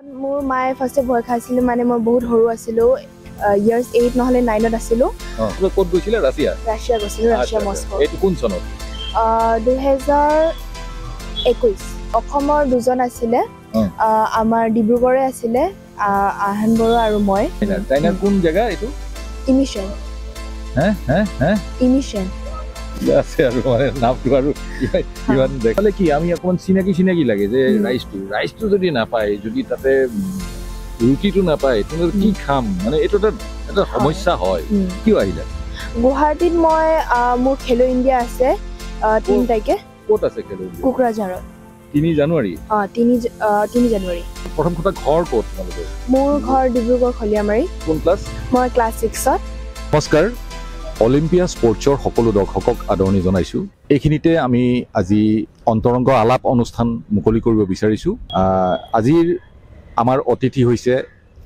মোৰ মায়ে ফাৰ্ষ্টে ভয় খাইছিল মানে মই বহুত সৰু আছিলো ইয়াৰ্স 8 নহলে 9 ত আছিলো তুমি ক'ত গৈছিলা ৰাছিয়া গৈছিলো ৰাছিয়া মস্কো এইটো কোন চনত 2021 অসমৰ দুজন আছিলে আমাৰ ডিব্ৰুগড়ে আছিলে আহান বড়ো আৰু মই চাইনাৰ কোন জায়গা এইটো ইমিশন ইমিশন আছে আৰু মানে নামটো আৰু ইমান দেখালে কি আমি অকমান চিনাকি লাগে যে ৰাইচটো যদি নাপায় যদি তাতে ৰুটিটো নাপায় তুমি কি খাম মানে এইটো এটা সমস্যা হয় কিয় আহিলা গুৱাহাটীত মই মোৰ খেলো ইণ্ডিয়া আছে 3 তাৰিখে ক'ত আছে খেলো ইণ্ডিয়া কোকৰাঝাৰত 3 জানুৱাৰী 3 জানুৱাৰী প্ৰথম কথা ঘৰ ক'ত তোমালোকৰ মোৰ ঘৰ ডিব্ৰুগড় খলিয়ামাৰী কোন ক্লাছ মই ক্লাছ 6 ত নমস্কাৰ অলিম্পিয়া স্পৰ্টছৰ সকলো দৰ্শকক আদৰণি জনাইছো এইখিনিতে আমি আজি অন্তৰংগ আলাপ অনুষ্ঠান মুকলি কৰিব বিচাৰিছো আজিৰ আমাৰ অতিথি হৈছে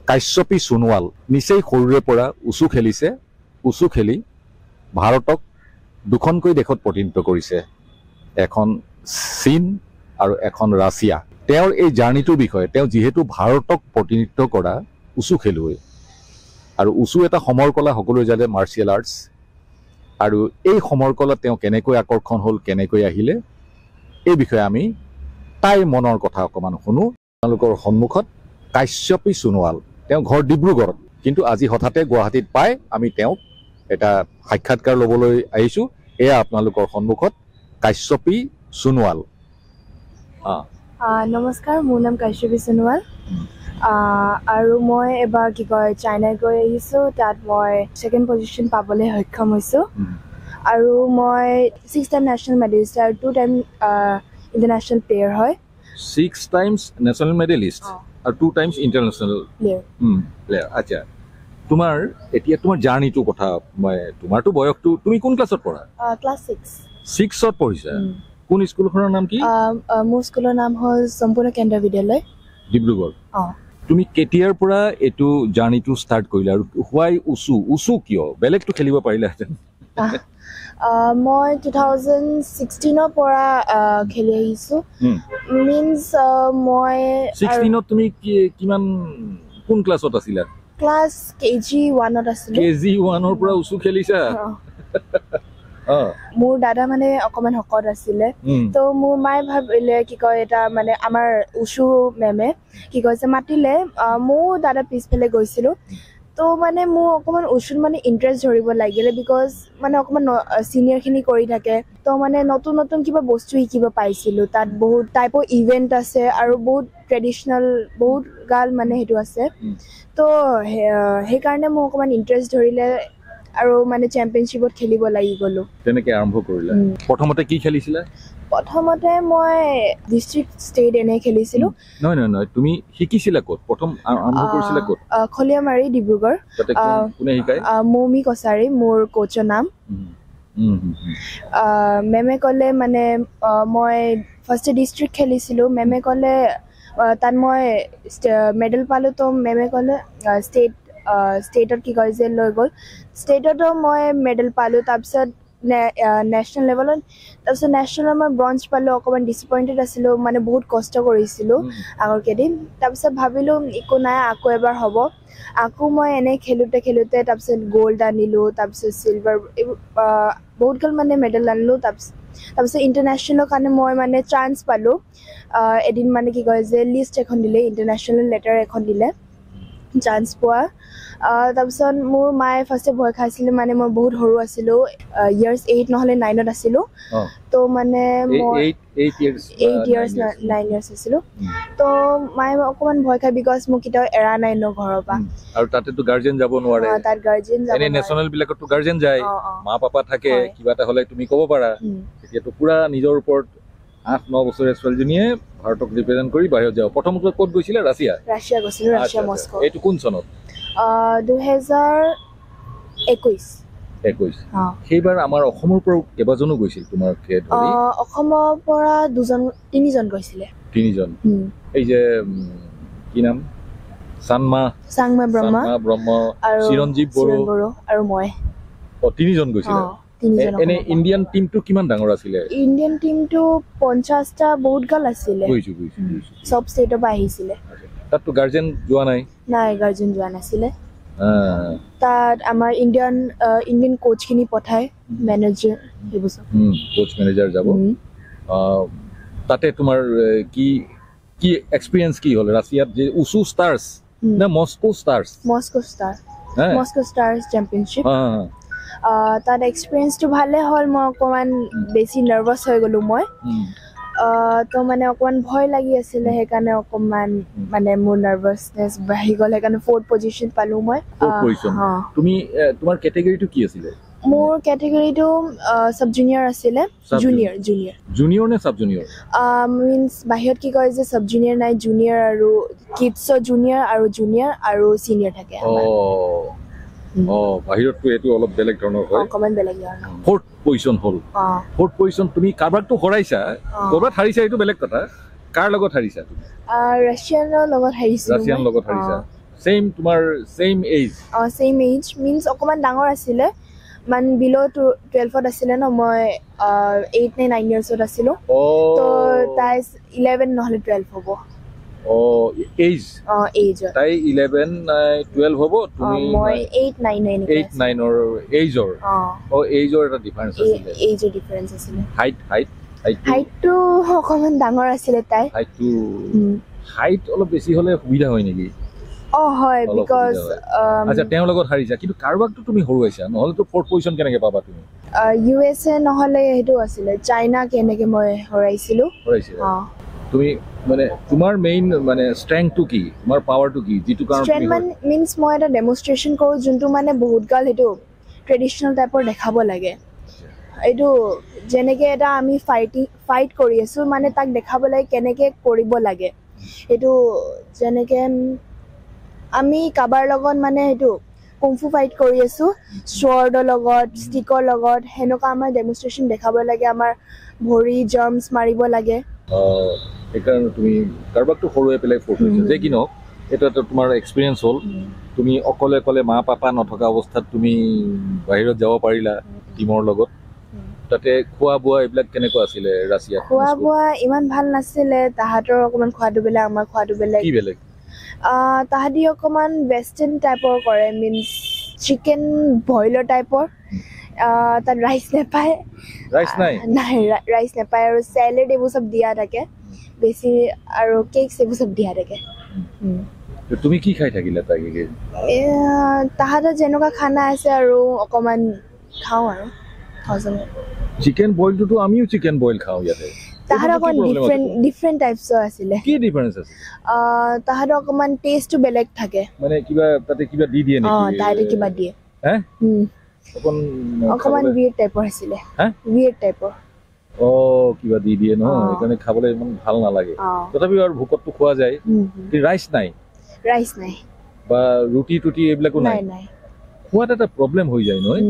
কাশ্যপী সোণোৱাল নিচেই সৰুৰে পৰা উচু খেলিছে উচু খেলি ভাৰতক দুখনকৈ দেশত প্ৰতিনিধিত্ব কৰিছে এখন চীন আৰু এখন ৰাছিয়া তেওঁৰ এই জাৰ্নিটোৰ বিষয়ে তেওঁ যিহেতু ভাৰতক প্ৰতিনিধিত্ব কৰা উচু খেলুৱৈ আৰু উচু এটা সমৰকলা সকলোৱে জানে মাৰ্চিয়েল আৰ্টছ আৰু এই সমৰকলাত তেওঁ কেনেকৈ আকৰ্ষণ হ'ল কেনেকৈ আহিলে এই বিষয়ে আমি তাইৰ মনৰ কথা অকমান শুনো তেওঁলোকৰ সন্মুখত কাশ্যপী সোণোৱাল তেওঁ ঘৰ ডিব্ৰুগড়ত কিন্তু আজি হঠাতে গুৱাহাটীত পাই আমি তেওঁক এটা সাক্ষাৎকাৰ ল'বলৈ আহিছো এয়া আপোনালোকৰ সন্মুখত কাশ্যপী সোণোৱাল নমস্কাৰ মোৰ নাম কাশ্যপী সোণোৱাল আৰু মই এবাৰ কি কয় চাইনা গৈ আহিছো তাত মই সেকেন্ড পজিশন পাবলৈ সক্ষম হৈছো আৰু মই 6 টাইম নেশ্যনেল মেডেলিষ্ট আৰু 2 টাইম ইন্টাৰনেশ্যনেল প্লেয়াৰ হয় 6 টাইমছ নেশ্যনেল মেডেলিষ্ট আৰু 2 টাইমছ ইন্টাৰনেশ্যনেল প্লেয়াৰ আচ্ছা তোমাৰ জাৰ্নিটো কথা মই তোমাৰটো বয়সটো তুমি কোন ক্লাছত পঢ়া ক্লাছ 6 ত পঢ়িছা কোন স্কুলখনৰ নাম কি মোৰ স্কুলৰ নাম হ'ল সম্পূৰ্ণ কেন্দ্ৰীয় বিদ্যালয় ডিব্ৰুগড় তুমি কেতিয়াৰ পৰা এইটো জাৰ্নিটো ষ্টাৰ্ট কৰিলা আৰু হোৱাই উচু কিয় বেলেগটো খেলিব পাৰিলাহেঁতেন মই 2016 ৰ পৰা খেলি আহিছো মিন্স মই 16 ত তুমি কিমান কোন ক্লাছত আছিলা ক্লাছ কেজি 1 ত আছিলো কেজি 1 ৰ পৰা উচু খেলিছা মোৰ দাদা মানে অকমান শকত আছিলে তো মোৰ মায়ে ভাবিলে কি কয় এটা মানে আমাৰ উচু মেমে কি কৈছে মাতিলে মোৰ দাদা পিছফালে গৈছিলো তো মানে মোৰ অকমান উচুত মানে ইন্টাৰেষ্ট ধৰিব লাগিলে বিকজ মানে অকমান সিনিয়ৰ খিনি কৰি থাকে তো মানে নতুন কিবা বস্তু শিকিব পাইছিলো তাত বহুত টাইপৰ ইভেন্ট আছে আৰু বহুত ট্ৰেডিশনেল বহুত গাল মানে হেতু আছে তো সেইকাৰণে মোৰ অকমান ইন্টাৰেষ্ট ধৰিলে আৰু মানে চেম্পিয়নশিপত খেলিব লাগি গলো তেনেকৈ আৰম্ভ কৰিলা প্ৰথমতে কি খেলিছিলা প্ৰথমতে মই ডিস্ট্ৰিক্ট ষ্টেট এনে খেলিছিলো নহয় তুমি শিকিছিলা ক'ত প্ৰথম আৰম্ভ কৰিছিলা ক'ত খলিয়ামাৰী ডিব্ৰুগড় কোনে শিকায় মৌমি কছাৰী মোৰ কোচৰ নাম মেমে ক'লে মানে মই ফাৰ্ষ্ট ডিস্ট্ৰিক্ট খেলিছিলো মেমে ক'লে তাত মই মেডেল পালো তো মেমে ক'লে ষ্টেটত কি কয় যে লৈ গ'ল ষ্টেটতো মই মেডেল পালোঁ তাৰপিছত নেশ্যনেল লেভেলত তাৰপিছত নেশ্যনেলত মই ব্ৰঞ্জ পালোঁ অকণমান ডিছপইণ্টেড আছিলোঁ মানে বহুত কষ্ট কৰিছিলোঁ আগৰ কেইদিন তাৰপিছত ভাবিলোঁ একো নাই আকৌ এবাৰ হ'ব আকৌ মই এনেই খেলোঁতে তাৰপিছত গ'ল্ড আনিলোঁ তাৰপিছত চিলভাৰ এইবোৰ বহুত গাল মানে মেডেল আনিলোঁ তাৰপিছত ইণ্টাৰনেশ্যনেলৰ কাৰণে মই মানে চান্স পালোঁ এদিন মানে কি কয় যে লিষ্ট এখন দিলে ইণ্টাৰনেশ্যনেল লেটাৰ এখন দিলে চান্স পোৱা তাৰপিছত মোৰ মায়ে ফাৰ্ষ্টে ভয় খাইছিলে মানে মই বহুত সৰু আছিলো ইয়াৰ্স 8 নহলে 9 ত আছিলো তো মানে মই 8 ইয়াৰ্স 9 ইয়াৰ্স আছিলো তো মায়ে অকমান ভয় খাই বিকজ মোক কেতিয়াও এৰা নাই ন ঘৰৰ পৰা আৰু তাতেতো গাৰ্জেন যাব নোৱাৰে তাত গাৰ্জেন যাব এনে নেশ্যনেল বিলাকতো গাৰ্জেন যায় মা পাপা থাকে কিবা এটা হলে তুমি ক'ব পাৰা এতিয়াতো পুৰা নিজৰ ওপৰত 8-9 বছৰীয়া ছোৱালীজনীয়ে ভাৰতক ৰিপ্ৰেজেণ্ট কৰি বাহিৰত যাব প্ৰথমতে ক'ত গৈছিলে ৰাছিয়া গৈছিলে ৰাছিয়া মস্কো এইটো কোন চনত 2021 সেইবাৰ আমাৰ অসমৰ পৰা কেইবাজনো গৈছিল তোমাৰ অসমৰ পৰা 3জন গৈছিলে 3জন এই যে কি নাম চাংমা ব্ৰহ্ম চিৰঞ্জীৱ বড়ো আৰু মই 3জন গৈছিলে এনে ইণ্ডিয়ান টিমটো কিমান ডাঙৰ আছিলে ইণ্ডিয়ান টিমটো 50টা বহুত গাল আছিলে চব ষ্টেটৰ পৰা আহিছিলে তাততো গাৰ্জেন যোৱা নাই নাই গাৰ্জেন যোৱা নাছিলে তাত আমাৰ ইণ্ডিয়ান কোচখিনি পঠায় মেনেজাৰ সেইবোৰ চব কোচ মেনেজাৰ যাব তাতে তোমাৰ কি কি এক্সপিৰিয়েঞ্চ কি হ'ল ৰাছিয়াত যে উচু ষ্টাৰ্ছ নে Moscow stars Moscow stars championship তাত এক্সপিৰিয়েঞ্চটো ভালে হ'ল মই অকণমান বেছি নাৰ্ভাছ হৈ গ'লোঁ মই তো মানে অকণমান ভয় লাগি আছিলে সেইকাৰণে অকণমান মানে মোৰ নাৰ্ভাছনেছ বাঢ়ি গ'ল সেইকাৰণে 4th পজিশ্যন পালোঁ মই তুমি তোমাৰ কেটেগৰীটো কি আছিলে মোৰ কেটেগৰীটো সাব জুনিয়ৰ আছিলে জুনিয়ৰ নে সাব জুনিয়ৰ মিন্স বাহিৰত কি কয় যে সাব জুনিয়ৰ নাই জুনিয়ৰ আৰু কিডছৰ জুনিয়ৰ আৰু চিনিয়ৰ থাকে বাহিৰততো এইটো অলপ বেলেগ ধৰণৰ হয় অকণমান বেলেগ ধৰণৰ 4th পজিশ্যন হ'ল 4th পজিশ্যন তুমি কাৰোবাকতো হৰাইছা ক'ৰবাত হাৰিছা এইটো বেলেগ কথা কাৰ লগত হাৰিছা তুমি ৰাছিয়ানৰ লগত হাৰিছা সেম তোমাৰ সেম এজ মিন্স অকণমান ডাঙৰ আছিলে মানে বিল' 12ত আছিলে ন মই 8 নে 9 ইয়াৰ্ছত আছিলোঁ তো তাই 11 নহ'লে 12 হ'ব এজ তাই 11 12 হ'ব তুমি মই 8 9 9ৰ এজৰ এজৰ এটা ডিফাৰেন্স আছিলে হাইটটো অকণমান ডাঙৰ আছিলে তাই হাইট অলপ বেছি হ'লে সুবিধা হয় নেকি হয় বিকজ আচ্ছা তেওঁৰ লগত হাৰিছা কিন্তু কাৰোবাকতো তুমি হৰুৱাইছা নহ'লেতো 4th পজিশ্যন কেনেকৈ পাবা তুমি USA নহ'লে সেইটো আছিলে চাইনা কেনেকৈ মই হৰাইছিলোঁ তুমি মানে তোমাৰ মেইন মানে ষ্ট্ৰেংথটো কি তোমাৰ পাৱাৰটো কি যিটো কাৰণ ষ্ট্ৰেংথ মানে মিন্স মই এটা ডেমনষ্ট্ৰেশ্যন কৰোঁ যোনটো মানে বহুত গাল সেইটো ট্ৰেডিশ্যনেল টাইপৰ দেখাব লাগে এইটো যেনেকৈ এটা আমি ফাইট কৰি আছোঁ মানে তাক দেখাব লাগে কেনেকৈ কৰিব লাগে এইটো যেনেকৈ আমি কাৰোবাৰ লগত মানে সেইটো কুংফু ফাইট কৰি আছোঁ শ্বৰ্ডৰ লগত ষ্টিকৰ লগত সেনেকুৱা আমাৰ ডেমনষ্ট্ৰেশ্যন দেখাব লাগে আমাৰ ভৰি জাৰ্মছ মাৰিব লাগে সেইকাৰণে তুমি কাৰোবাকতো সৰুৱাই পেলাই 4th পজিশ্যন যে কি নহওক এইটো এটা তোমাৰ এক্সপিৰিয়েঞ্চ হ'ল তুমি অকলে মা পাপা নথকা অৱস্থাত তুমি বাহিৰত যাব পাৰিলা টিমৰ লগত তাতে খোৱা বোৱা এইবিলাক কেনেকুৱা আছিলে ৰাছিয়াত খোৱা বোৱা ইমান ভাল নাছিলে তাহাঁতৰ অকণমান খোৱাটো বেলেগ আমাৰ খোৱাটো বেলেগ কি বেলেগ তাহাঁতি অকণমান ৱেষ্টাৰ্ণ টাইপৰ কৰে মিন্স চিকেন বইলৰ টাইপৰ তাত ৰাইচ নাপায় ৰাইচ নাপায় আৰু চেলেড এইবোৰ চব দিয়া থাকে বেছি আৰু কেকছ এইবোৰ চব দিয়া থাকে তুমি কি খাই থাকিলা তাকে তাহাঁতৰ যেনেকুৱা খানা আছে আৰু অকণমান খাওঁ আৰু চিকেন বইলটোতো আমিও চিকেন বইল খাওঁ ইয়াতে তাহাঁতৰ অকণমান ডিফাৰেণ্ট টাইপছৰ আছিলে কি ডিফাৰেঞ্চ আছে তাহাঁতৰ অকণমান টেষ্টটো বেলেগ থাকে মানে কিবা তাতে কিবা দি দিয়ে নেকি তাহাঁতে কিবা দিয়ে অকণমান উইয়াৰ্ড টাইপৰ আছিলে উইয়াৰ্ড টাইপৰ কিবা দি দিয়ে নহয় সেইকাৰণে খাবলৈ ইমান ভাল নালাগে তথাপিও আৰু ভোকতটো খোৱা যায় ৰাইচ নাই বা ৰুটি এইবিলাকো নাই খোৱাত এটা প্ৰব্লেম হৈ যায় নহয়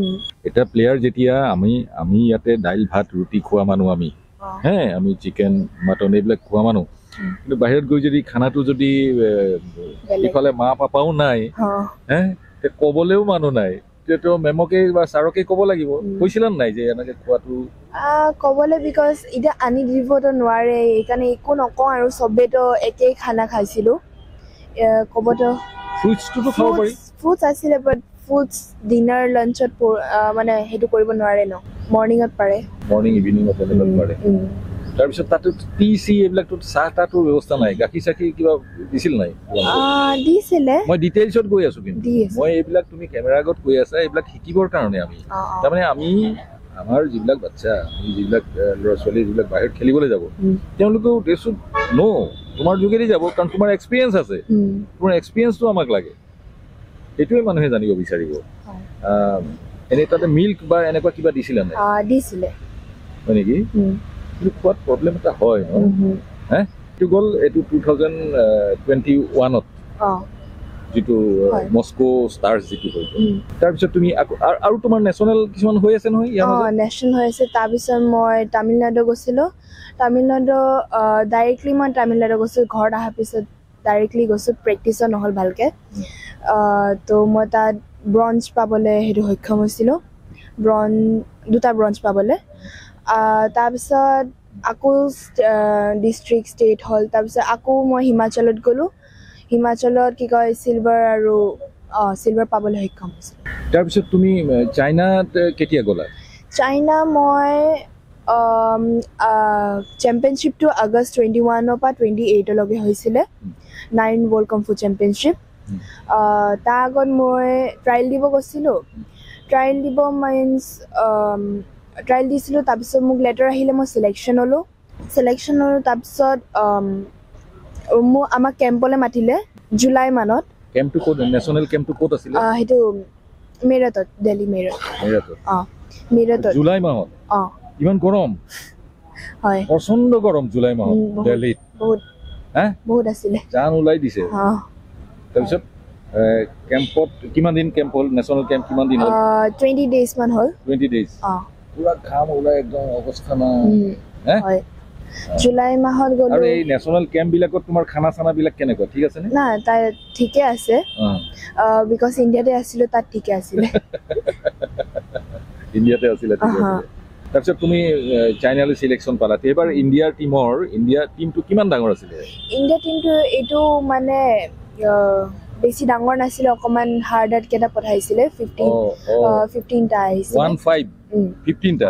এটা প্লেয়াৰ যেতিয়া আমি ইয়াতে দাইল ভাত ৰুটি খোৱা মানুহ আমি চিকেন মাটন এইবিলাক খোৱা মানুহ কিন্তু বাহিৰত গৈ যদি খানাটো যদি ইফালে মা পাপাও নাই ক'বলৈও মানুহ নাই তেতিয়াতো মেমকে বা ছাৰকে ক'ব লাগিব কৈছিলা নাই যে এনেকে খোৱাটো ক'বলৈ বিকজ এতিয়া আনি দিবতো নোৱাৰে সেইকাৰণে একো নকওঁ আৰু চবেইতো একেই খানা খাইছিলোঁ ক'বতো ফ্ৰুটছটোতো খাব পাৰি ফ্ৰুটছ আছিলে বাট ফ্ৰুটছ ডিনাৰ লাঞ্চত মানে সেইটো কৰিব নোৱাৰে ন মৰ্ণিঙত পাৰে মৰ্ণিং ইভিনিঙত পাৰে তাৰপিছত তাতো টি চি এইবিলাকতো চাহ তাহটোৰ ব্যৱস্থা নাই গাখীৰ চাখীৰ কিবা দিছিল নাই দিছিলে মই ডিটেইলছত গৈ আছোঁ কিন্তু মই এইবিলাক তুমি কেমেৰা আগত কৈ আছা এইবিলাক শিকিবৰ কাৰণে আমি তাৰমানে আমাৰ যিবিলাক বাচ্ছা আমি যিবিলাক ল'ৰা ছোৱালী যিবিলাক বাহিৰত খেলিবলৈ যাব তেওঁলোকেও তোমাৰ যোগেদি যাব কাৰণ তোমাৰ এক্সপিৰিয়েঞ্চ আছে তোমাৰ এক্সপিৰিয়েঞ্চটো আমাক লাগে সেইটোৱে মানুহে জানিব বিচাৰিব এনেই তাতে মিল্ক বা এনেকুৱা কিবা দিছিলে নাই হয় নেকি কিন্তু খোৱাত প্ৰব্লেম এটা হয় ন এইটো গ'ল এইটো 2021ত যিটো মস্কো ষ্টাৰ্ছ যিটো হৈ গ'ল তাৰপিছত তুমি আৰু তোমাৰ নেশ্যনেল কিছুমান হৈ আছে নহয় নেশ্যনেল হৈ আছে তাৰপিছত মই তামিলনাডু গৈছিলোঁ ডাইৰেক্টলি মই তামিলনাডু গৈছিলোঁ ঘৰত অহাৰ পিছত ডাইৰেক্টলি গৈছোঁ প্ৰেক্টিচো নহ'ল ভালকৈ তো মই তাত ব্ৰঞ্জ পাবলৈ সেইটো সক্ষম হৈছিলোঁ দুটা ব্ৰঞ্জ পাবলৈ তাৰপিছত আকৌ ডিষ্ট্ৰিক্ট ষ্টেট হ'ল তাৰপিছত আকৌ মই হিমাচলত গ'লোঁ হিমাচলত কি কয় চিলভাৰ আৰু চিলভাৰ পাবলৈ সক্ষম হৈছিলোঁ তাৰপিছত তুমি চাইনাত কেতিয়া গ'লা চাইনা মই চেম্পিয়নশ্বিপটো আগষ্ট 21 পৰা 28 হৈছিলে 9 ৱৰ্ল্ড কমফু চেম্পিয়নশ্বিপ তাৰ আগত মই ট্ৰায়েল দিব গৈছিলোঁ ট্ৰায়েল দিব মিনছ ট্ৰায়েল দিছিলোঁ তাৰপিছত মোক লেটাৰ আহিলে মই চিলেকশ্যন হ'লোঁ তাৰপিছত আমাক কেম্পলৈ মাতিলে জুলাই মানত কেম্পটো ক'ত নেশ্যনেল কেম্পটো ক'ত আছিলে সেইটো মেৰটত দিল্লী মেৰটত জুলাই মাহত ইমান গৰম হয় প্ৰচণ্ড গৰম জুলাই মাহত দিল্লীত বহুত আছিলে জান ওলাই দিছে তাৰপিছত কেম্পত কিমান দিন কেম্প হ'ল নেশ্যনেল কেম্প কিমান দিন হ'ল 20 days মান হ'ল 20 days পুৰা ঘাম ওলাই একদম অৱস্থা নাই হয় জুলাই মাহত গ'লো আৰু এই নেশ্যনেল কেম্প বিলাকত তোমাৰ খানা চানা বিলাক কেনেকুৱা ঠিক আছে নে না তাই ঠিকে আছে বিকজ ইণ্ডিয়াতে আছিলো তাত ঠিকে আছিলে ইণ্ডিয়াতে আছিলে তাৰপিছত তুমি চাইনালৈ চিলেকশ্যন পালা এইবাৰ ইণ্ডিয়াৰ টিমটো কিমান ডাঙৰ আছিলে ইণ্ডিয়া টিমটো এইটো মানে বেছি ডাঙৰ নাছিলে অকমান হাৰ্ডাৰ কেইটা পঠাইছিলে 15টা আহিছিলে 15টা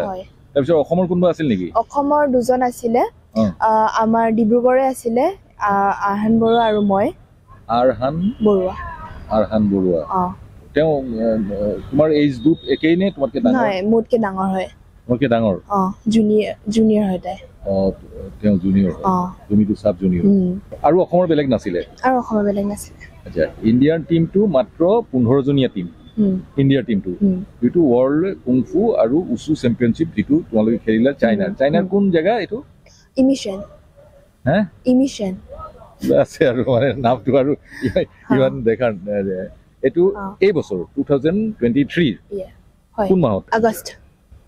তাৰপিছত অসমৰ কোনোবা আছিল নেকি অসমৰ দুজন আছিলে আমাৰ ডিব্ৰুগড়ে আছিলে আৰহান বৰুৱা আৰু মই আৰহান বৰুৱা তেওঁ তোমাৰ এজ গ্ৰুপ একেই নে তোমাতকে ডাঙৰ নহয় মোতকে ডাঙৰ হয় মোতকে ডাঙৰ জুনিয়ৰ হয় তাই তেওঁ জুনিয়ৰ হয় তুমিতো সাব জুনিয়ৰ আৰু অসমৰ বেলেগ নাছিলে আচ্ছা ইণ্ডিয়ান টিমটো মাত্ৰ 15 জনীয়া টিম ইণ্ডিয়াৰ টিমটো যিটো ৱৰ্ল্ড কুংফু আৰু উচু চেম্পিয়নশ্বিপ যিটো তোমালোকে খেলিলা চাইনাৰ কোন জেগা এইটো ইমিশ্যন আছে আৰু মানে নামটো আৰু ইমান দেখাৰ এইটো এই বছৰ 2023 কোন মাহত আগষ্ট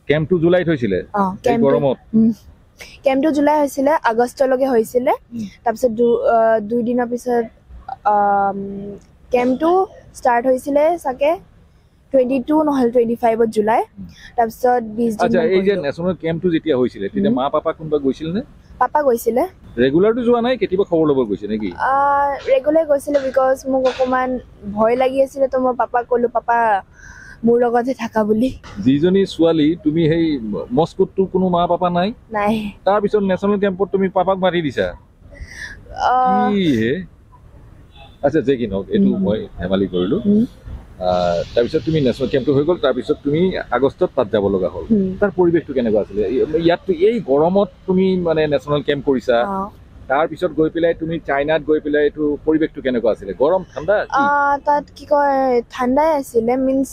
কেম্পটো জুলাইত হৈছিলে গৰমত কেম্পটো জুলাই হৈছিলে আগষ্টলৈকে হৈছিলে তাৰপিছত 2 দিনৰ পিছত কেম্পটো ষ্টাৰ্ট হৈছিলে চাগে 22 নহ'লে 25 জুলাই তাৰপিছত 20 দিন আচ্ছা এই যে নেশ্যনেল কেম্পটো যেতিয়া হৈছিলে তেতিয়া মা পাপা কোনবা গৈছিল নে পাপা গৈছিলে ৰেগুলাৰটো যোৱা নাই কেতিয়াবা খবৰ ল'ব গৈছে নেকি ৰেগুলাৰ গৈছিলে বিকজ মোক অকমান ভয় লাগি আছিলে তো মই পাপাক ক'লো পাপা মোৰ লগতে থাকা বুলি যিজনী ছোৱালী তুমি সেই মস্কোতটো কোনো মা পাপা নাই তাৰপিছত নেশ্যনেল কেম্পত তুমি পাপাক মাতি দিছা কি হে আচ্ছা যে কি নহওক এইটো মই ধেমালি কৰিলোঁ তাৰপিছত তুমি নেশ্যনেল কেম্পটো হৈ গ'ল তাৰপিছত তুমি আগষ্টত তাত যাব লগা হ'ল তাৰ পৰিৱেশটো কেনেকুৱা আছিলে ইয়াততো এই গৰমত তুমি মানে নেশ্যনেল কেম্প কৰিছা তাৰপিছত গৈ পেলাই তুমি চাইনাত গৈ পেলাই এইটো পৰিৱেশটো কেনেকুৱা আছিলে গৰম ঠাণ্ডা তাত কি কয় ঠাণ্ডাই আছিলে মিনছ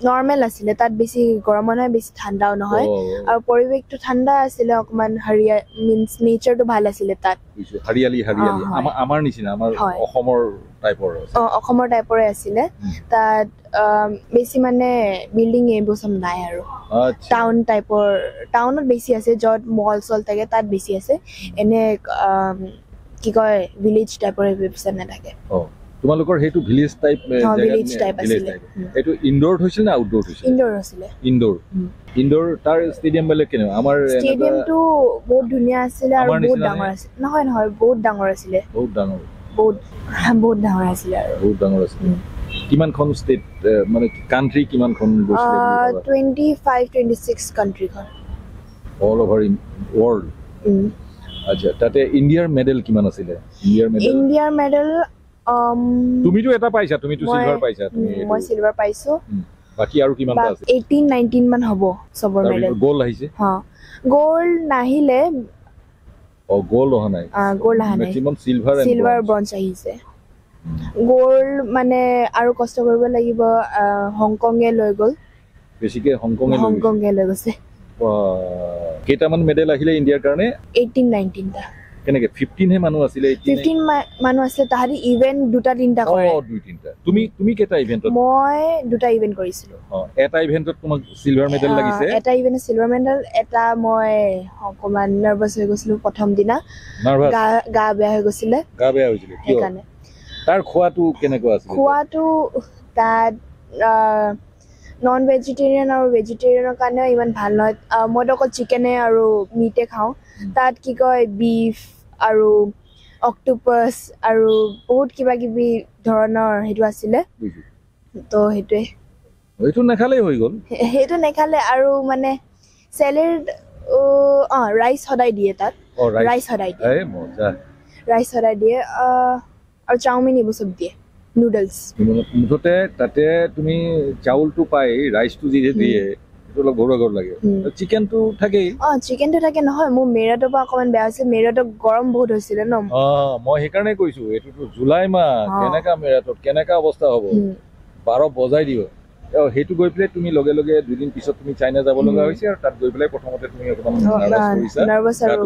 নৰ্মেল আছিলে তাত বেছি গৰমো নহয় বেছি ঠাণ্ডাও নহয় আৰু পৰিৱেশটো ঠাণ্ডা আছিলে অকমান মিনছ নেচাৰটো ভাল আছিলে তাত হাৰিয়ালি আমাৰ নিচিনা আমাৰ অসমৰ টাইপৰে আছিলে তাত বেছি মানে বিল্ডিং এইবোৰ চব নাই আৰু টাউনত বেছি আছে য'ত মল চল থাকে তাত বেছি আছে এনে কি কয় ভিলেজ টাইপৰ বেছি নাথাকে তোমালোকৰ হেতু ভিলেজ টাইপ আছিলে এটো ইনডোৰ হৈছিল না আউটডোৰ হৈছিল ইনডোৰ তাৰ ষ্টেডিয়াম বেলে কেনে আমাৰ ষ্টেডিয়ামটো বহুত ধুনীয়া আছিল আৰু বহুত ডাঙৰ আছিল নহয় বহুত ডাঙৰ আছিলে বহুত ডাঙৰ আছিলে কিমানখন ষ্টেট মানে কান্ট্ৰি কিমানখন গৈছিলে 25-26 কান্ট্ৰিখন অল ওভাৰ ওয়াৰ্ল্ড আচ্ছা তাতে ইন্ডিয়াৰ মেডেল কিমান আছিলে ইন্ডিয়াৰ মেডেল তুমিতো এটা পাইছা তুমিতো সিলভাৰ পাইছা মই সিলভাৰ পাইছো বাকি আৰু কিমান আছে 18-19 মান হ'ব সবৰ মেডেল গোল আহিছে গোল নাহিলে গোল অহা নাই মেক্সিমাম সিলভাৰ ব্ৰঞ্জ আহিছে গোল মানে আৰু কষ্ট কৰিব লাগিব হংকঙে লৈ গ'ল বেছিকে হংকঙে লৈ গৈছে কেইটামান মেডেল আহিলে ইণ্ডিয়াৰ কাৰণে 18-19 টা কেনেকে 15 হে মানুহ আছিল 15 মানুহ আছিল তাহাৰি ইভেন্ট দুটা তিনটা কৰে তুমি কেটা ইভেন্টত মই দুটা ইভেন্ট কৰিছিলো এটা ইভেন্টত তোমাক সিলভাৰ মেডেল লাগিছে এটা ইভেন্টত সিলভাৰ মেডেল এটা মই অকমান নাৰ্ভাস হৈ গৈছিলো প্ৰথম দিনা গা বেয়া হৈ গৈছিল সেইকাৰণে তাৰ খোৱাটো কেনেকুৱা আছিল খোৱাটো তাত নন ভেজিটেৰিয়ান আৰু ভেজিটেৰিয়ানৰ কাৰণে ইমান ভাল নহয় মই অকল চিকেনে আৰু মিটে খাওঁ তাত কি কয় বিফ আৰু অক্টোপাছ আৰু বহুত কিবা কিবি ধৰণৰ সেইটো আছিলে তো সেইটোৱে এইটো নাখালেই হৈ গ'ল সেইটো নেখালে আৰু মানে চেলাড ৰাইচ সদায় দিয়ে তাত ৰাইচ সদায় দিয়ে এই মজা ৰাইচ সদায় দিয়ে আৰু চাওমিন এইবোৰ চব দিয়ে নুডলছ মুঠতে তাতে তুমি চাউলটো পাই ৰাইচটো যি দিয়ে সেইটো অলপ ঘৰুৱা ঘৰ লাগে চিকেনটো থাকেই চিকেনটো থাকে নহয় মোৰ মেৰাটোৰ পৰা অকণমান বেয়া হৈছে মেৰাটো গৰম বহুত হৈছিলে ন মই সেইকাৰণে কৈছো এইটোতো জুলাই মাহ কেনেকা মেৰাটত কেনেকা অৱস্থা হ'ব 12 বজাই দিব সেইটো গৈ পেলাই তুমি লগে লগে দুদিন পিছত তুমি চাইনা যাব লগা হৈছে আৰু তাত গৈ পেলাই প্ৰথমতে তুমি অকণমান নাৰ্ভাছ কৰিছা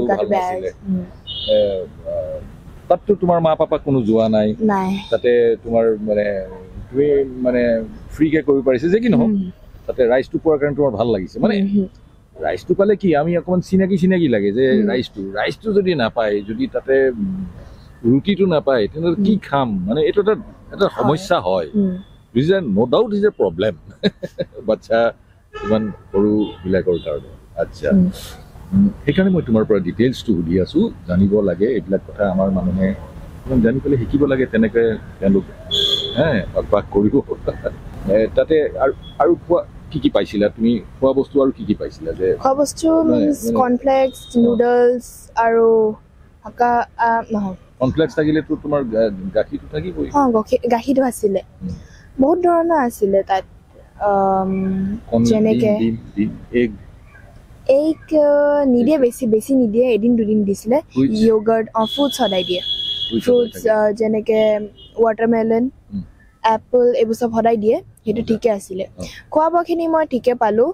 তাততো তোমাৰ মা পাপা কোনো যোৱা নাই তাতে তোমাৰ মানে তুমি মানে ফ্ৰীকে কৰিব পাৰিছে যে কি নহওক তাতে ৰাইচটো পোৱাৰ কাৰণে তোমাৰ ভাল লাগিছে মানে ৰাইচটো পালে কি আমি অকণমান চিনাকি লাগে যে ৰাইচটো যদি নাপায় যদি তাতে ৰুটিটো নাপায় তেনেহ'লে কি খাম মানে এইটো এটা সমস্যা হয় no doubt is a problem বাচ্চা ইমান সৰুবিলাকৰ কাৰণে আচ্ছা সেইকাৰণে মই তোমাৰ পৰা ডিটেইলছটো সুধি আছোঁ জানিব লাগে এইবিলাক কথা আমাৰ মানুহে জানি পেলাই শিকিব লাগে তেনেকৈ তেওঁলোক অভ্যাস কৰিব তাতে আৰু কি পাইছিলা তুমি খোৱা বস্তু আৰু কি পাইছিলা যে খোৱা বস্তু কৰ্ণফ্লেক্স নুডলছ আৰু নহয় কৰ্ণফ্লেক্স থাকিলেতো তোমাৰ গাখীৰটো থাকিবই গাখীৰটো আছিলে বহুত ধৰণৰ আছিলে তাত যেনেকে এগ নিদিয়ে বেছি নিদিয়ে এদিন দুদিন দিছিলে য়োগাৰ্ট ফ্ৰুটছ সদায় দিয়ে ফ্ৰুটছ যেনেকে ৱাটাৰমেলন এপল এইবোৰ চব সদায় দিয়ে সেইটো ঠিকে আছিলে খোৱা বোৱাখিনি মই ঠিকে পালো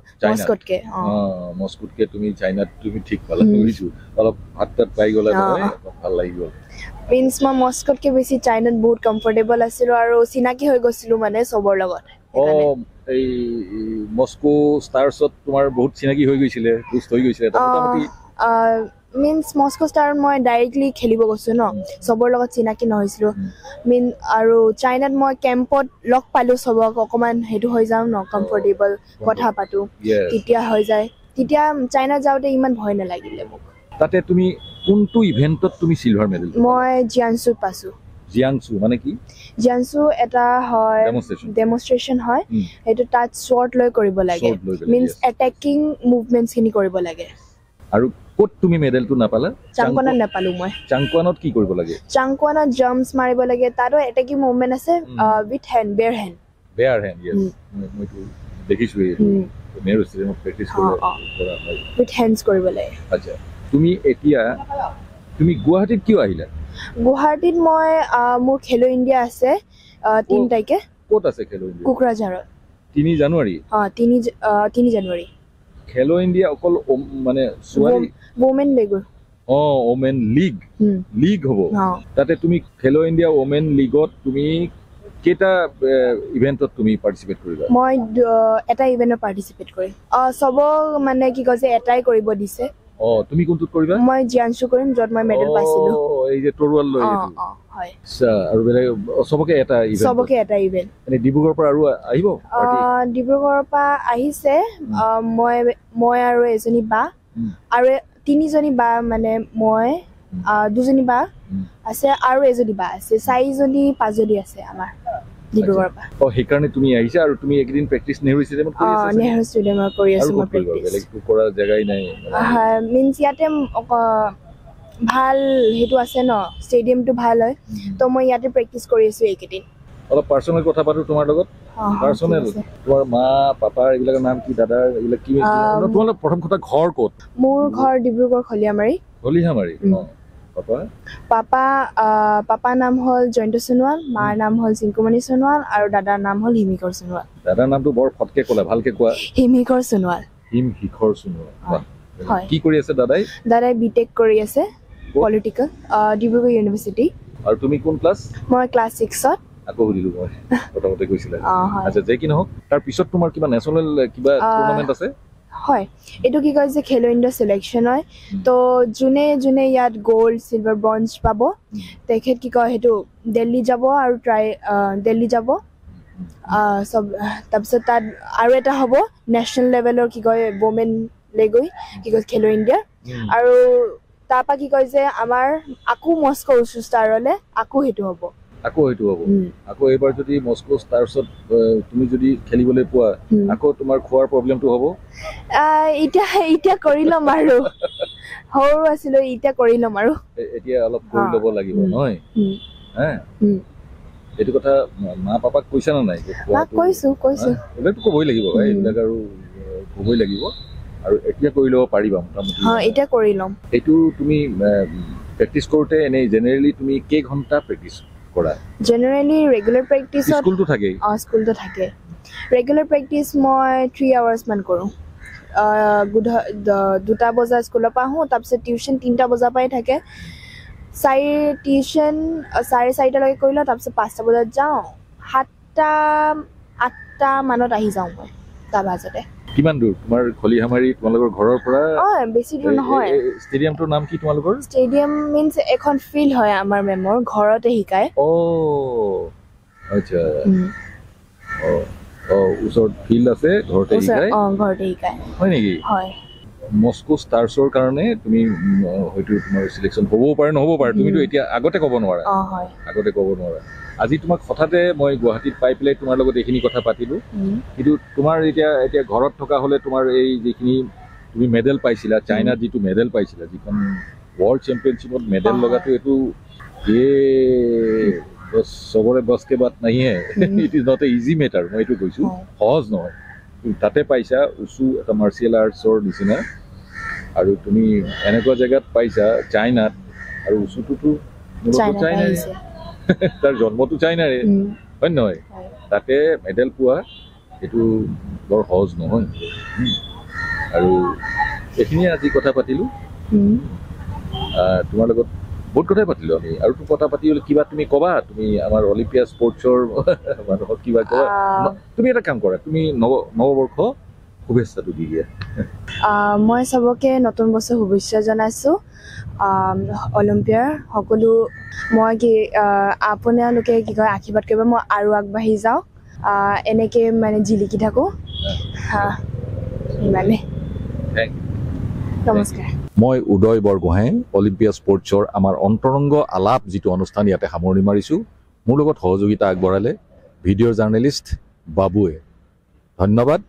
মস্কোতকে তুমি চাইনাত তুমি ঠিক পালা বুজিছো অলপ ভাত তাত পাই গ'লা ভাল লাগি গ'ল মিন্স মই মস্কোতকে বেছি চাইনাত বহুত কমফৰ্টেবল আছিলো আৰু চিনাকি হৈ গৈছিলো মানে চবৰ লগত এই মস্কো ষ্টাৰ্ছত তোমাৰ বহুত চিনাকি হৈ গৈছিলে বুষ্ট হৈ গৈছিলে মিন্স মস্কো ষ্টাৰত মই ডাইৰেক্টলি খেলিব গৈছো ন চবৰ লগত চিনাকি নহৈছিলো আৰু চাইনাত মই কেম্পত লগ পালো চবক অকণমান সেইটো হৈ যাওঁ ন কমফৰ্টেবল কথা পাতো তেতিয়া হৈ যায় তেতিয়া চাইনাত যাওঁতে ইমান ভয় নালাগিলে মোক তাতে তুমি কোনটো ইভেন্টত তুমি সিলভাৰ মেডেল মই জিয়াংছুত পাইছো জিয়াংছু মানে কি জিয়াংছু এটা হয় ডেমনষ্ট্ৰেশ্যন হয় সেইটো তাত শ্বৰ্ট লৈ কৰিব লাগে মিন্স এটেকিং মুভমেণ্টছখিনি কৰিব লাগে আৰু ক'ত তুমি মেডেলটো নাপালা চাংকুৱানত নাপালো মই চাংকুৱানত কি কৰিব লাগে চাংকুৱানত জাম্পছ মাৰিব লাগে তাতো এটেকিং মুভমেণ্ট আছে উইথ হেণ্ড বেয়াৰ হেণ্ড ইয়েছ মইতো দেখিছো নেহৰু ষ্টেডিয়ামত প্ৰেক্টিছ কৰা হয় উইথ হেণ্ডছ কৰিব লাগে আচ্ছা তুমি এতিয়া তুমি গুৱাহাটীত কিয় আহিলা গুৱাহাটীত মই মোৰ খেলো ইণ্ডিয়া আছে 3 তাৰিখে ক'ত আছে খেলো ইণ্ডিয়া কোকৰাঝাৰত 3 জানুৱাৰী 3 জানুৱাৰী খেলো ইণ্ডিয়া অকল মানে ছোৱালী ওমেন লীগৰ ওমেন লীগ হ'ব তাতে তুমি খেলো ইণ্ডিয়া ওমেন লীগত তুমি কেইটা ইভেন্টত তুমি পাৰ্টিচিপেট কৰিবা মই এটা ইভেন্টত পাৰ্টিচিপেট কৰিম চবক মানে কি কয় যে এটাই কৰিব দিছে তুমি কোনটোত কৰিবা মই জিয়াংছু কৰিম য'ত মই মেডেল পাইছিলো এই যে তৰোৱাল লৈ হয় আৰু বেলেগ চবকে এটা ইভেন্ট মানে ডিব্ৰুগড়ৰ পৰা আৰু আহিব ডিব্ৰুগড়ৰ পৰা আহিছে মই আৰু এজনী বা আৰু 3জনী বা মানে মই 2জনী বা আছে আৰু এজনী বা আছে 4জনী 5জনী আছে আমাৰ ডিব্ৰুগড়ৰ পৰা সেইকাৰণে তুমি আহিছা আৰু তুমি একদিন প্ৰেক্টিছ নেহৰু ষ্টেডিয়ামত কৰি আছা নেহৰু ষ্টেডিয়ামত কৰি আছো মই প্ৰেক্টিছ বেলেগ কৰা জেগাই নাই মিন্স ইয়াতে ভাল সেইটো আছে ন ষ্টেডিয়ামটো ভাল হয় তো মই ইয়াতে প্ৰেক্টিছ কৰি আছো এইকেইদিন অলপ পাৰ্চনেল কথা পাতো তোমাৰ লগত পাৰ্চনেল তোমাৰ মা পাপা এইবিলাকৰ নাম কি দাদাৰ এইবিলাক কি তোমালোকৰ প্ৰথম কথা ঘৰ ক'ত মোৰ ঘৰ ডিব্ৰুগড় খলিহামাৰী পাপা নাম হ'ল জয়ন্ত সোণোৱাল মাৰ নাম হ'ল চিংকুমণি সোণোৱাল আৰু দাদাৰ নাম হ'ল হিমিকৰ সোণোৱাল দাদাৰ নামটো বৰ ফটকে ক'লা ভালকে কোৱা হিমিকৰ সোণোৱাল হয় কি কৰি আছে দাদাই বিটেক কৰি আছে পলিটিকেল ডিব্ৰুগড় ইউনিভাৰ্চিটি আৰু তুমি কোন ক্লাছ মই ক্লাছ 6ত আকৌ সুধিলো মই প্ৰথমতে কৈছিলা আচ্ছা যে কি নহওক তাৰ পিছত তোমাৰ কিবা নেশ্যনেল কিবা টুৰ্নামেণ্ট আছে হয় এইটো কি কয় যে খেলো ইণ্ডিয়া চিলেকশ্যন হয় তো যোনে ইয়াত গ'ল্ড চিলভাৰ ব্ৰঞ্জ পাব তেখেত কি কয় সেইটো দিল্লী যাব আৰু দিল্লী যাব চব তাৰপিছত তাত আৰু এটা হ'ব নেশ্যনেল লেভেলৰ কি কয় ৱমেন লেগৈ কি কয় খেলো ইণ্ডিয়া আৰু তাৰপৰা কি কয় যে আমাৰ আকৌ মস্কো ষ্টাৰলে আকৌ সেইটো হ'ব আকৌ সেইটো হ'ব আকৌ এইবাৰ যদি মস্কো ষ্টাৰ্ছত তুমি যদি খেলিবলৈ পোৱা আকৌ তোমাৰ খোৱাৰ প্ৰব্লেমটো হ'ব এতিয়া কৰি ল'ম আৰু সৰু আছিলো এতিয়া কৰি ল'ম আৰু এতিয়া অলপ কৰি ল'ব লাগিব নহয় এইটো কথা মা পাপাক কৈছা নে নাই কৈছো এইবিলাকতো ক'বই লাগিব এইবিলাক আৰু ক'বই লাগিব আৰু এতিয়া কৰি ল'ব পাৰিবা মোটামুটি এতিয়া কৰি ল'ম এইটো তুমি প্ৰেক্টিচ কৰোঁতে এনেই জেনেৰেলি তুমি কেইঘণ্টা প্ৰেক্টিচ কৰা জেনেৰেলি ৰেগুলাৰ প্ৰেক্টিছত স্কুলটো থাকেই স্কুলটো থাকে ৰেগুলাৰ প্ৰেক্টিচ মই 3 আৱাৰ্ছ মান কৰোঁ 2টা বজাত স্কুলৰ পৰা আহোঁ তাৰপিছত টিউশ্যন 3টা বজাৰ পৰাই থাকে টিউশ্যন 4:30লৈকে কৰি লওঁ তাৰপিছত 5টা বজাত যাওঁ 7টা-8টা মানত আহি যাওঁ মই তাৰ মাজতে কিমান দূৰ তোমাৰ খলিহামাৰী তোমালোকৰ ঘৰৰ পৰা বেছি দূৰ নহয় ষ্টেডিয়ামটোৰ নাম কি তোমালোকৰ ষ্টেডিয়াম মিন্স এখন ফিল্ড হয় আমাৰ মেমৰ ঘৰতে শিকায় আচ্ছা ওচৰত ফিল্ড আছে ঘৰতে শিকায় হয় নেকি হয় মস্কো ষ্টাৰ্ছৰ কাৰণে তুমি হয়তো তোমাৰ চিলেকশ্যন হ'বও পাৰে নহ'ব পাৰে তুমিতো এতিয়া আগতে ক'ব নোৱাৰা আজি তোমাক হঠাতে মই গুৱাহাটীত পাই পেলাই তোমাৰ লগত এইখিনি কথা পাতিলোঁ কিন্তু তোমাৰ এতিয়া ঘৰত থকা হ'লে তোমাৰ এই যিখিনি তুমি মেডেল পাইছিলা চাইনাত যিটো মেডেল পাইছিলা যিখন ৱৰ্ল্ড চেম্পিয়নশ্বিপত মেডেল লগাটো এইটো চবৰে বছকে বাত নাহিয়ে it is not a easy matter মই এইটো কৈছোঁ সহজ নহয় তাতে পাইছা উচু এটা মাৰ্চিয়েল আৰ্টছৰ নিচিনা আৰু তুমি এনেকুৱা জেগাত পাইছা চাইনাত আৰু উচুটোতো চাইনাৰে তাৰ জন্মটো চাইনাৰে হয় নহয় তাতে মেডেল পোৱা এইটো বৰ সহজ নহয় আৰু এইখিনিয়ে আজি কথা পাতিলোঁ তোমাৰ লগত বহুত কথাই পাতিলোঁ আমি আৰু কথা পাতি কিবা তুমি ক'বা তুমি আমাৰ অলিম্পিয়া স্পৰ্টছৰ মানুহক কিবা ক'বা তুমি এটা কাম কৰা তুমি নৱবৰ্ষ শুভেচ্ছাটো দি দিয়া মই চবকে নতুন বছৰ শুভেচ্ছা জনাইছোঁ অলিম্পিয়াৰ সকলো মই আপোনালোকে কি কয় আশীৰ্বাদ কৰিব মই আৰু আগবাঢ়ি যাওঁ এনেকৈ মানে জিলিকি থাকোঁ ইমানে নমস্কাৰ মই উদয় বৰগোহাঁই অলিম্পিয়া স্পৰ্টছৰ আমাৰ অন্তৰংগ আলাপ যিটো অনুষ্ঠান ইয়াতে সামৰণি মাৰিছোঁ মোৰ লগত সহযোগিতা আগবঢ়ালে ভিডিঅ' জাৰ্নেলিষ্ট বাবুৱে ধন্যবাদ